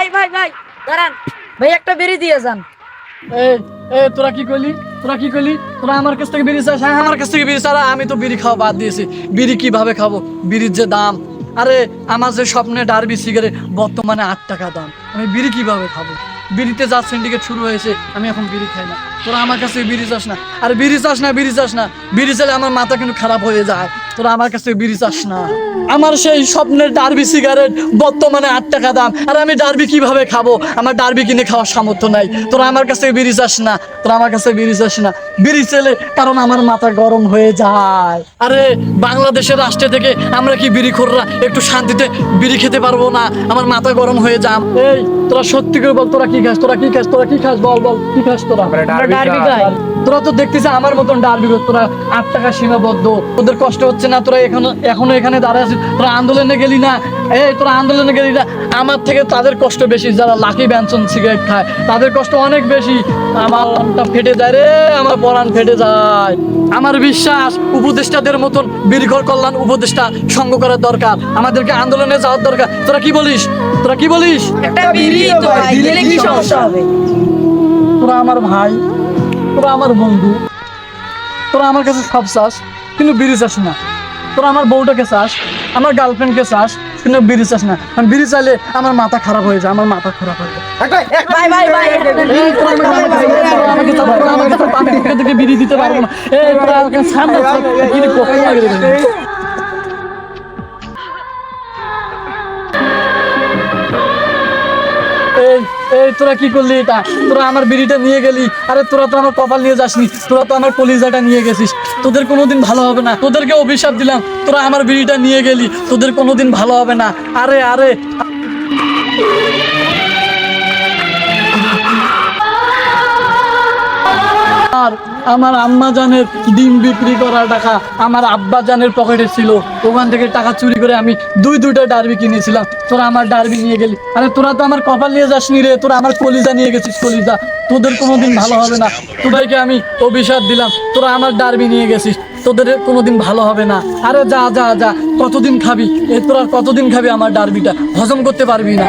ভাই ভাই ভাই দাঁড়ান ভাই, একটা বিড়ি দিয়ে যান। তোরা কি করলি? তোরা আমার কাছ থেকে বিড়ি চাস? হ্যাঁ, আমার কাছ থেকে বিড়ি চারা? আমি তো বিড়ি খাওয়া বাদ দিয়েছি। বিড়ি কিভাবে খাবো? বিড়ির যে দাম, আরে আমার যে স্বপ্নে ডারবি সিগারেট বর্তমানে 8 টাকা দাম, আমি বিড়ি কিভাবে খাবো? বিড়িতে যা সিন্ডিকেট শুরু হয়েছে, আমি এখন বিড়ি খাই না। তোরা আমার কাছ থেকে বিড়ি চাস না? আরে বিড়ি চাস না, বিড়ি চাইলে আমার মাথা কিন্তু খারাপ হয়ে যায়। তোরা আমার কাছ থেকে বিড়ি চাস না? আমার সেই স্বপ্নের ডারবি সিগারেট বর্তমানে 8 টাকা দাম, আর আমি ডারবি কিভাবে খাবো? আমার ডারবি কিনে খাওয়ার সামর্থ্য নাই। তোরা আমার কাছ থেকে বিড়ি চাস না? বিড়ি চাইলে কারণ আমার মাথা গরম হয়ে যায়। আরে বাংলাদেশের রাষ্ট্র থেকে আমরা কি বিড়িখোররা একটু শান্তিতে বিড়ি খেতে পারবো না? আমার মাথা গরম হয়ে যাম। এই তোরা সত্যি করে বল, তোরা কি খাস? বল কি খাস তোরা? ডারবি খাই। তোরা তো দেখতেছিস আমার মতন ডারবি কর, তোরা 8 টাকা সীমাবদ্ধ। তোদের কষ্ট হচ্ছে না? তোরা এখনো এখানে দাঁড়ায় আছিস? তোরা আন্দোলনে গেলি না? আমার থেকে তাদের কষ্ট বেশি, যারা লাকি ব্যানসন সিগারেট খায় তাদের কষ্ট অনেক বেশি। আমার মনটা ফেটে যায় রে, আমার পরাণ ফেটে যায়। আমার বিশ্বাস উপদেষ্টাদের মতন বীরঘর কল্যাণ উপদেষ্টা সঙ্গ করার দরকার, আমাদেরকে আন্দোলনে যাওয়ার দরকার। তোরা কি বলিস? একটা বিড়ি তো ভাই, দিলে কি সমস্যা হবে? তোরা আমার ভাই, তোরা আমার বন্ধু, তোরা আমার কাছে সব চাস কিন্তু বিড়ি চাস না। তোরা আমার বউটাকে চাস, আমার গার্লফ্রেন্ডকে চাস, কিন্তু বিড়ি চাস না। আমি বিড়ি চাইলে আমার মাথা খারাপ হয়ে যায়। ভাই ভাই ভাই, একটা বিড়ি তো ভাই, আমাকে বিড়ি দিতে পারবো না। তোরা আমাকে সামনে বিড়ি পকেটে লাগিয়ে দেবে। এই তোরা কি করলি এটা? তোরা আমার বিড়িটা নিয়ে গেলি। আরে তোরা তো আমার কপাল নিয়ে যাসনি, তোরা তো আমার কলিজাটা নিয়ে গেছিস। তোদের কোনোদিন ভালো হবে না। তোদেরকে অভিশাপ দিলাম, তোরা আমার বিড়িটা নিয়ে গেলি, তোদের কোনোদিন ভালো হবে না। আরে আর আমার আম্মা জানের ডিম বিক্রি করা টাকা আমার আব্বা জানের পকেটে ছিল, ওখান থেকে টাকা চুরি করে আমি দুইটা ডারবি কিনেছিলাম। তোরা আমার ডারবি নিয়ে গেলি। আরে তোরা তো আমার কপাল নিয়ে যাসনি রে, তোরা আমার কলিজা নিয়ে গেছিস, কলিজা। তোদের কোনোদিন ভালো হবে না। তোদেরকে আমি অভিশাপ দিলাম, তোরা আমার ডারবি নিয়ে গেছিস, তোদের কোনোদিন ভালো হবে না। আরে যা কতদিন খাবি? তোরা কতদিন খাবি আমার ডারবিটা? হজম করতে পারবি না।